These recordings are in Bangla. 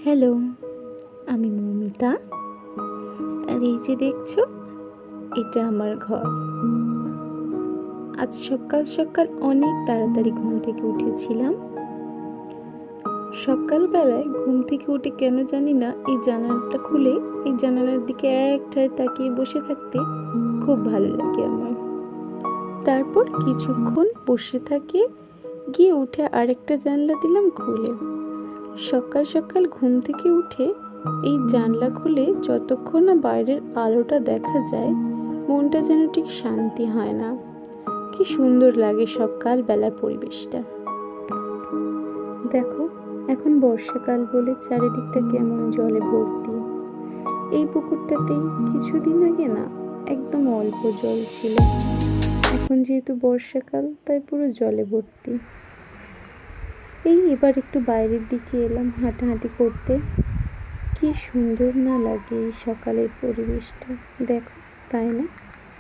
হ্যালো, আমি মৌমিতা। আর এই যে দেখছো, এটা আমার ঘর। আজ সকাল সকাল অনেক তাড়াতাড়ি ঘুম থেকে উঠেছিলাম। সকালবেলায় ঘুম থেকে উঠে কেন জানি না এই জানালাটা খুলে এই জানালার দিকে একটায় তাকিয়ে বসে থাকতে খুব ভালো লাগে আমার। তারপর কিছুক্ষণ বসে থাকে, গিয়ে উঠে আরেকটা জানলা দিলাম খুলে। সকাল সকাল ঘুম থেকে উঠে এই জানলা খুলে যতক্ষণ না বাইরের আলোটা দেখা যায়, মনটা যেন ঠিক শান্তি হয় না। কি সুন্দর লাগে সকাল বেলার পরিবেশটা। দেখো, এখন বর্ষাকাল বলে চারিদিকটা কেমন জলে ভর্তি। এই পুকুরটাতেই কিছুদিন আগে না একদম অল্প জল ছিল, এখন যেহেতু বর্ষাকাল তাই পুরো জলে ভর্তি। এবার একটু বাইরের দিকে এলাম হাঁটাহাঁটি করতে। কি সুন্দর না লাগে এই সকালের পরিবেশটা, দেখো তাই না?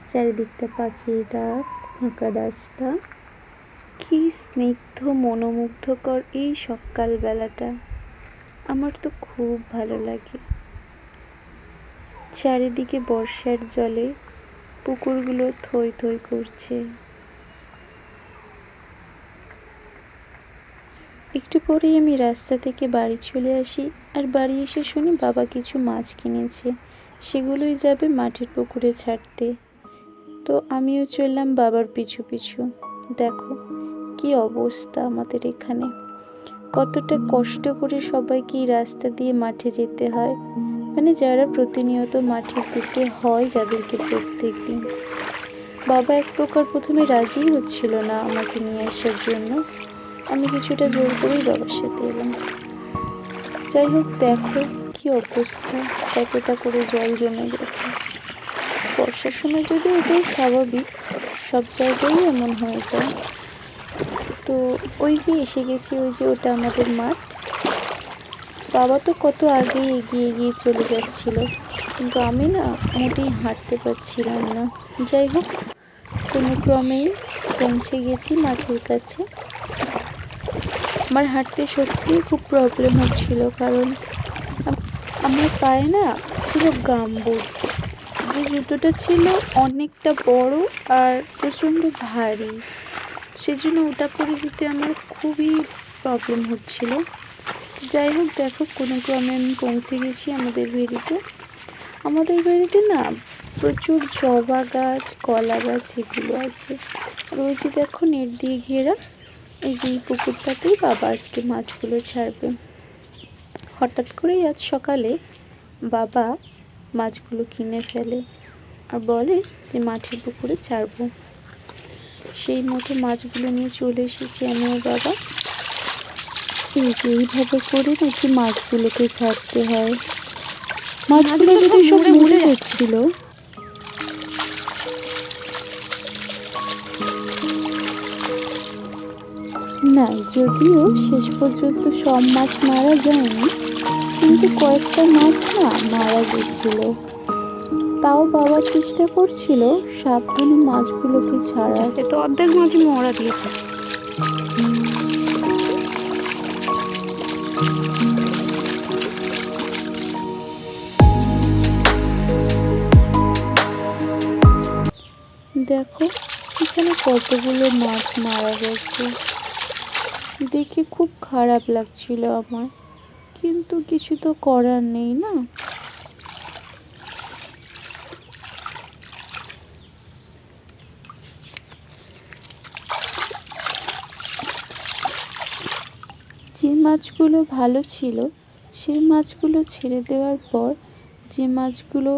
চারিদিকটা পাখির ডাক, ফাঁকা রাস্তা, কি স্নিগ্ধ মনোমুগ্ধকর এই সকালবেলাটা। আমার তো খুব ভালো লাগে। চারিদিকে বর্ষার জলে পুকুরগুলো থই থই করছে। একটু পরেই আমি রাস্তা থেকে বাড়ি চলে আসি, আর বাড়ি এসে শুনি বাবা কিছু মাছ কিনেছে, সেগুলোই যাবে মাঠের পুকুরে ছাড়তে। তো আমিও চললাম বাবার পিছু পিছু। দেখো কি অবস্থা আমাদের এখানে, কতটা কষ্ট করে সবাইকে এই রাস্তা দিয়ে মাঠে যেতে হয়, মানে যারা প্রতিনিয়ত মাঠে যেতে হয়, যাদেরকে প্রত্যেক দিন। বাবা এক প্রকার প্রথমে রাজিই হচ্ছিল না আমাকে নিয়ে আসার জন্য। আমি কিছুটা জোর করেই বাবার সাথে এলাম। যাই হোক, দেখো কি অবস্থা, কতটা করে জল জমে গেছে। বর্ষার সময় যদিও এটাই স্বাভাবিক, সব জায়গায় এমন হয়ে যায়। তো ওই যে এসে গেছি, ওই যে ওটা আমাদের মাঠ। বাবা তো কত আগেই এগিয়ে এগিয়ে চলে যাচ্ছিল, কিন্তু আমি না মোটেই হাঁটতে পারছিলাম না। যাই হোক, কোনো ক্রমেই পৌঁছে গেছি মাঠের কাছে। আমার হাঁটতে সত্যিই খুব প্রবলেম হচ্ছিল, কারণ আমার পায়ে না ছিল গামবুট, যে জুতোটা ছিল অনেকটা বড় আর প্রচণ্ড ভারী, সেজন্য ওটা পরে যেতে আমার খুবই প্রবলেম হচ্ছিল। যাই হোক, দেখো কোনো ক্রমে আমি পৌঁছে গেছি আমাদের ভেড়িতে। আমাদের বাড়িতে না প্রচুর জবা গাছ, কলা গাছ এগুলো আছে। আর ওই যে দেখো নেট দিয়ে ঘেরা, এই যে এই পুকুরটাতেই বাবা আজকে মাছগুলো ছাড়বে। হঠাৎ করেই আজ সকালে বাবা মাছগুলো কিনে ফেলে আর বলে যে মাঠের পুকুরে ছাড়বো। সেই মতো মাছগুলো নিয়ে চলে এসেছি আমি আর বাবা। এইভাবে করে নাকি মাছগুলোকে ছাড়তে হয়। মাছগুলো যদি সব মরে যাচ্ছিল। না, যদিও শেষ পর্যন্ত সব মাছ মারা যায়নি, কিন্তু কয়েকটা মাছ না মারা গেছিল। তাও বাবা চেষ্টা করছিল সাবধানে মাছগুলোকে ছাড়ার। তো অর্ধেক মাছই মরা দিয়েছে। দেখো এখানে কতগুলো মাছ মারা গেছে, দেখে খুব খারাপ লাগছিল আমার, কিন্তু কিছু তো করার নেই না। যে মাছগুলো ভালো ছিল সেই মাছগুলো ছেড়ে দেওয়ার পর যে মাছগুলো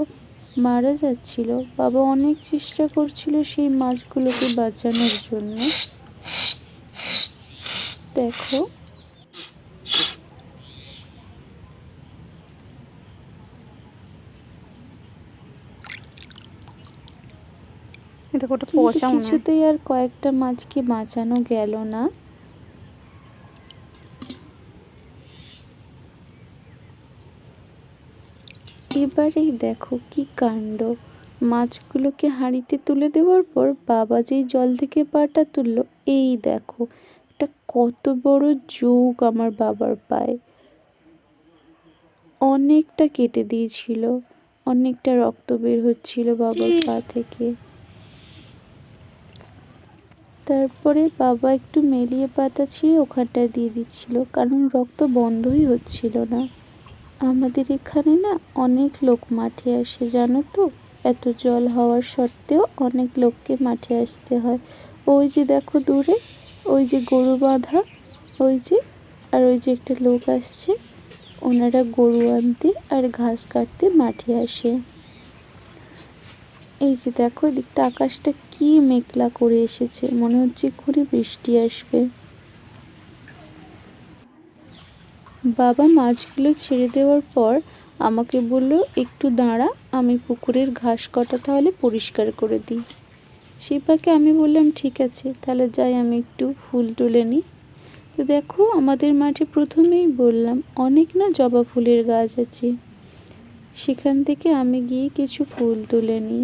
মারা যাচ্ছিল, বাবা অনেক চেষ্টা করছিল সেই মাছগুলোকে বাঁচানোর জন্য। দেখো কিন্তু কিছুতেই আর কয়েকটা মাছকে বাঁচানো গেল না। এবারেই দেখো কি কাণ্ড, মাছগুলোকে হাঁড়িতে তুলে দেওয়ার পর বাবা যেই জল থেকে পাটা তুললো, এই দেখো এটা কত বড় যোগ আমার বাবার পায়ে। অনেকটা কেটে দিয়েছিল, অনেকটা রক্ত বের হচ্ছিল বাবার পা থেকে। তারপরে বাবা একটু মেলিয়ে পাতা ছিঁড়ে ওখানটায় দিয়ে দিচ্ছিল, কারণ রক্ত বন্ধই হচ্ছিল না। আমাদের এখানে না অনেক লোক মাঠে আসে, জানো তো, এত জল হওয়ার সত্ত্বেও অনেক লোককে মাঠে আসতে হয়। ওই যে দেখো দূরে, ওই যে গরু বাঁধা, ওই যে, আর ওই যে একটা লোক আসছে, ওনারা গরু আনতে আর ঘাস কাটতে মাঠে আসে। এই যে দেখো এদিকটা আকাশটা কি মেঘলা করে এসেছে, মনে হচ্ছে এক্ষুনি বৃষ্টি আসবে। বাবা মাছগুলো ছেড়ে দেওয়ার পর আমাকে বলল, একটু দাঁড়া, আমি পুকুরের ঘাস কটা তাহলে পরিষ্কার করে দিই। সেই ফাঁকে আমি বললাম ঠিক আছে, তাহলে যাই আমি একটু ফুল তুলে নিই। তো দেখো আমাদের মাঠে প্রথমেই বললাম অনেক না জবা ফুলের গাছ আছে, সেখান থেকে আমি গিয়ে কিছু ফুল তুলে নিই।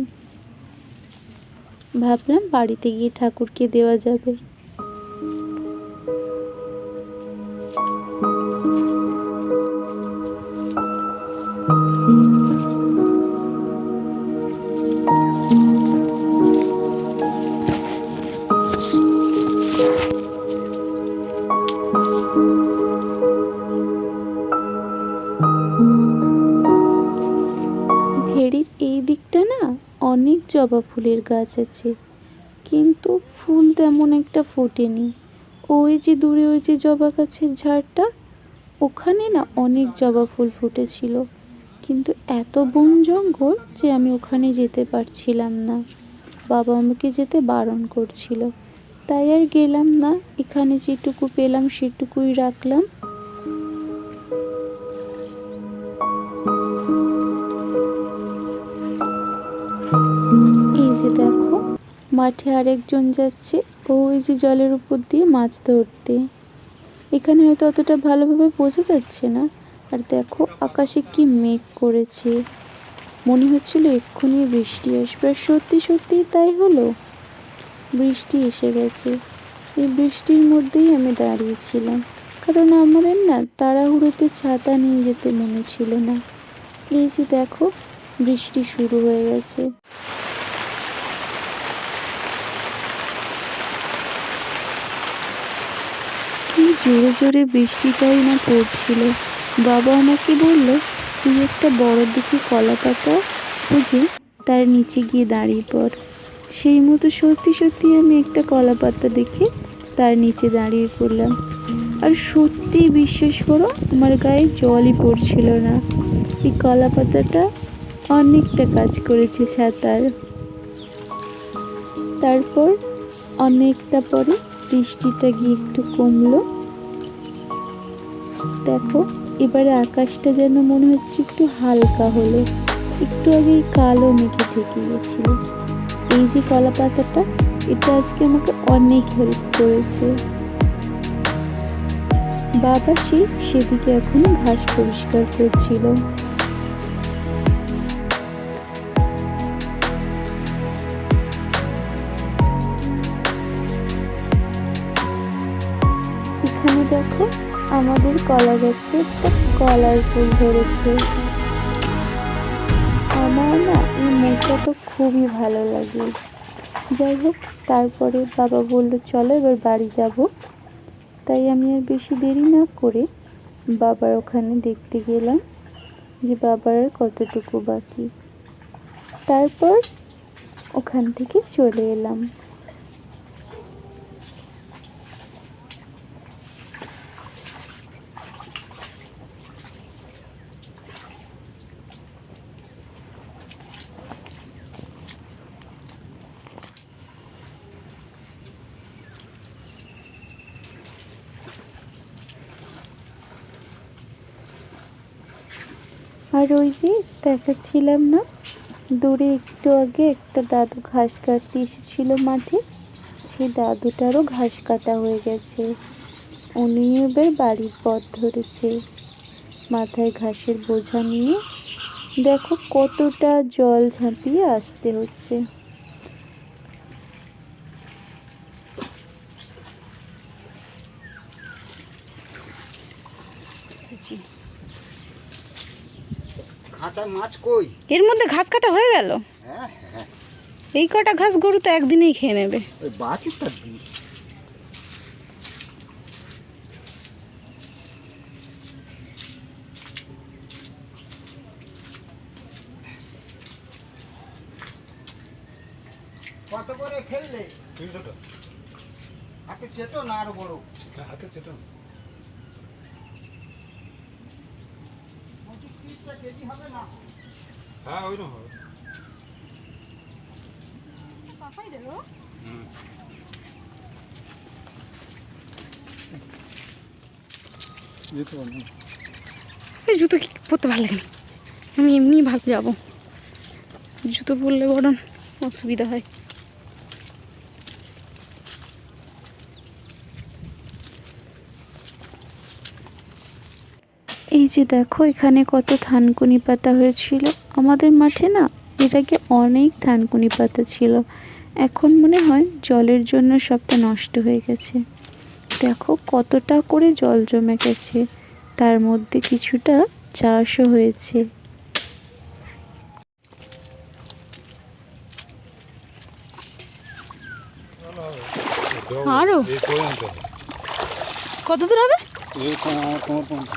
ভাবলাম বাড়িতে গিয়ে ঠাকুরকে দেওয়া যাবে। ভেড়ির এই দিকটা না অনেক জবা ফুলের গাছ আছে, কিন্তু ফুল তেমন একটা ফোটেনি। ওই যে দূরে ওই যে জবা গাছের ঝাড়টা, ওখানে না অনেক জবা ফুল ফুটেছিল, কিন্তু এত বন জঙ্গল যে আমি ওখানে যেতে পারছিলাম না। বাবা আমাকে যেতে বারণ করছিল, তাই আর গেলাম না। এখানে যেটুকু পেলাম সেটুকুই রাখলাম। এই যে দেখো মাঠে আরেকজন যাচ্ছে, ওই যে জলের উপর দিয়ে মাছ ধরতে। এখানে হয়তো অতটা ভালোভাবে বোঝা যাচ্ছে না। আর দেখো আকাশে কি মেঘ করেছে, মনে হচ্ছিল এক্ষুনি বৃষ্টি আসবে, আর সত্যি সত্যিই তাই হলো, বৃষ্টি এসে গেছে। এই বৃষ্টির মধ্যেই আমি দাঁড়িয়েছিলাম, কারণ আমাদের না তাড়াহুড়োতে ছাতা নিয়ে যেতে মনে ছিল না। এই যে দেখো বৃষ্টি শুরু হয়ে গেছে। কি জোরে জোরে বৃষ্টিটাই না পড়ছিল। বাবা আমাকে বলল, তুই একটা বড় দেখে কলা পাতা খুঁজে তার নিচে গিয়ে দাঁড়িয়ে পড়। সেই মতো সত্যি সত্যি আমি একটা কলা পাতা দেখে তার নিচে দাঁড়িয়ে পড়লাম। আর সত্যি বিশ্বাস করো, আমার গায়ে জলই পড়ছিল না। এই কলা পাতাটা অনেকটা কাজ করেছে ছাতার। তারপর অনেকটা পরে বৃষ্টিটা গিয়ে একটু কমলো। দেখো এবারে আকাশটা যেন মনে হচ্ছে একটু হালকা হলো, একটু আগেই কালো মেঘে ঢেকে গেছিল। এই যে কলা পাতাটা, এটা আজকে আমাকে অনেক হেল্প করেছে। বাবা সেদিকে এখনো ঘাস পরিষ্কার করছিল। এখানে দেখো আমাদের কলা গাছে একটা কলার ফুল ধরেছে। আমার না এই মেঘটা তো খুবই ভালো লাগে। যাই হোক, তারপরে বাবা বলল চলো এবার বাড়ি যাব। তাই আমি আর বেশি দেরি না করে বাবার ওখানে দেখতে গেলাম যে বাবার আর কতটুকু বাকি। তারপর ওখান থেকে চলে এলাম। আর ওই যে দেখাচ্ছিলাম না, দূরে একটু আগে একটা দাদু ঘাস কাটতে এসেছিল মাঠে, সেই দাদুটারও ঘাস কাটা হয়ে গেছে। উনি এবার বাড়ির পথ ধরেছে, মাথায় ঘাসের বোঝা নিয়ে। দেখো কতটা জল ঝাঁপিয়ে আসতে হচ্ছে। খাঁচায় মাছ কই? এর মধ্যে ঘাস কাটা হয়ে গেল। হ্যাঁ হ্যাঁ, এই কটা ঘাস গরু তো একদিনেই খেয়ে নেবে। ওই বাছুরটা দিই। কত করে ফেললে? 300 টাকা। হাতে চেটো না আরো বড়? হাতে চেটো। 25-30টা কেজি হবে না? হ্যাঁ ওইরকম হবে। যেতে পারবো। এই জুতো কি পরতে ভালো লাগে না, আমি এমনি ভাব যাবো, জুতো পরলে বরং অসুবিধা হয়। এই যে দেখো এখানে কত থানকুনি পাতা হয়েছিল। আমাদের মাঠে না এর আগে অনেক থানকুনি পাতা ছিল, এখন মনে হয় জলের জন্য সবটা নষ্ট হয়ে গেছে। দেখো কতটা করে জল জমে গেছে, তার মধ্যে কিছুটা চাষও হয়েছে। আরো এই পর্যন্ত। কত দূর হবে? এই আমার কোমর পর্যন্ত।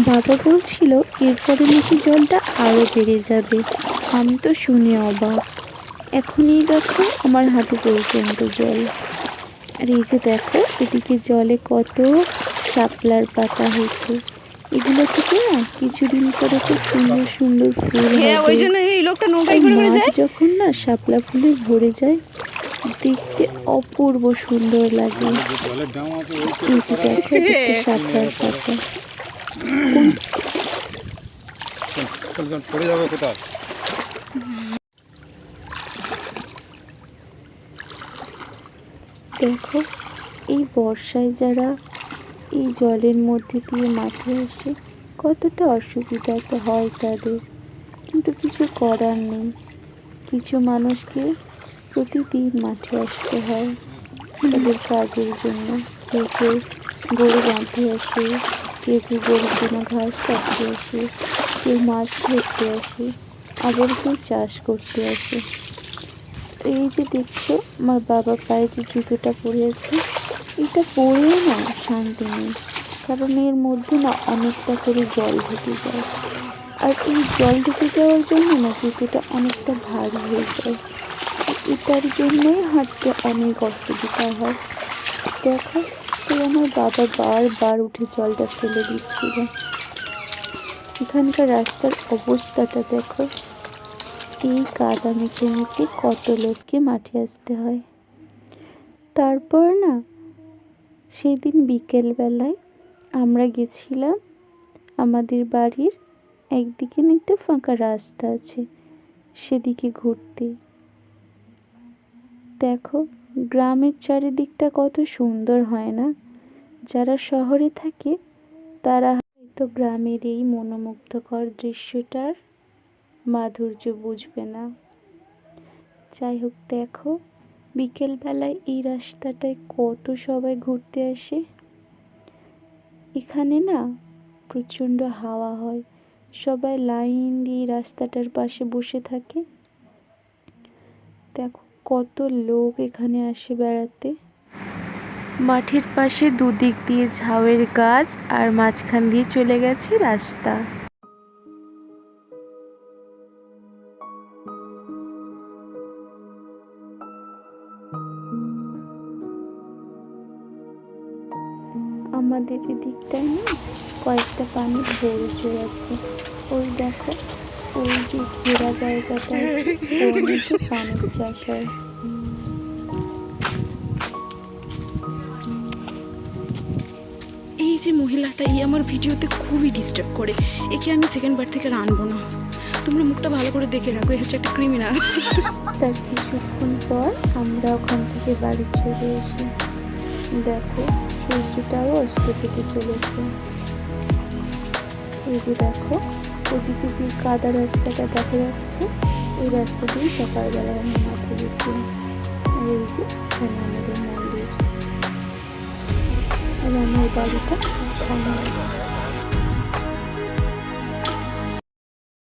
বাবা বলছিল এরপরে নাকি জলটা আরও বেড়ে যাবে। আমি তো শুনে অবাক। এখনই দেখো আমার হাঁটু পর্যন্ত জল। আর এই যে দেখো এদিকে জলে কত শাপলার পাতা হয়েছে। এগুলো থেকে না কিছুদিন পরে খুব সুন্দর সুন্দর ফুল হ্যাঁ, ওই হবে। জন্য এই লোকটা আর নৌকায় করে করে মাঠ যায়। যখন না শাপলা ফুলে ভরে যায়, দেখতে অপূর্ব সুন্দর লাগে। যে জলের দাম আছে ওই এই যে দেখো এটা একটা শাপলার পাতা। পড়ে যাবে কোথাও। দেখো এই বর্ষায় যারা এই জলের মধ্যে দিয়ে মাঠে আসে কতটা অসুবিধা তো হয় তাদের, কিন্তু কিছু করার নেই। কিছু মানুষকে প্রতিদিন মাঠে আসতে হয় তাদের কাজের জন্য। কেউ কেউ গরু বাঁধতে আসে, কেউ কেউ গরুর জন্য ঘাস কাটতে আসে, কেউ মাছ ধরতে আসে, আবার কেউ চাষ করতে আসে। এই যে দেখছো আমার বাবা পায়ে যে জুতোটা পরে আছে, এটা পরেও না শান্তি নেই, কারণ এর মধ্যে না অনেকটা করে জল ঢুকে যায়। আর এই জল ঢুকে যাওয়ার জন্য না জুতোটা অনেকটা ভারী হয়ে যায়। এটার জন্যই হাঁটতে অনেক অসুবিধা হয়। দেখো এই আমার বাবা বারবার উঠে জলটা ফেলে দিচ্ছিল। এখানকার রাস্তার অবস্থাটা দেখো, এই কাদা মেখে মেখে কত লোককে মাঠে আসতে হয়। তারপর না সেদিন বিকেলবেলায় আমরা গেছিলাম আমাদের বাড়ির একদিকে না একটা ফাঁকা রাস্তা আছে সেদিকে ঘুরতে। দেখো গ্রামের চারিদিকটা কত সুন্দর হয় না? যারা শহরে থাকে তারা হয়তো গ্রামের এই মনোমুগ্ধকর দৃশ্যটার মাধুর্য বুঝবে না। যাই হোক দেখো বিকেলবেলায় এই রাস্তাটায় কত সবাই ঘুরতে আসে। এখানে না প্রচণ্ড হাওয়া হয়, সবাই লাইন দিয়ে রাস্তাটার পাশে বসে থাকে। দেখো কত লোক এখানে আসে বেড়াতে। মাঠের পাশে দুদিক দিয়ে ঝাউয়ের গাছ আর মাঝখান দিয়ে চলে গেছে রাস্তা। আমাদের এদিকটায় না কয়েকটা পানির বরজও আছে। ওই দেখো ওই যে ঘেরা জায়গাটা আছে ওর মধ্যে পানির চাষ হয়। এই যে মহিলাটা আমার ভিডিওতে খুবই ডিস্টার্ব করে, একে আমি সেকেন্ড বার থেকে আর আনবো না। তোমরা মুখটা ভালো করে দেখে রাখো, এ হচ্ছে একটা ক্রিমিনাল। তার কিছুক্ষণ পর আমরা ওখান থেকে বাড়ি চলে এসি। দেখো সূর্যটাও অস্ত থেকে চলেছে। এই যে দেখো ওদিকে যে কাদা রাস্তাটা দেখা যাচ্ছে, এই রাস্তা দিয়ে সকালবেলা আমি মাঠে গেছি। আর এই যে এখানে আমাদের মন্দির, আর আমার বাড়িটা এখানে।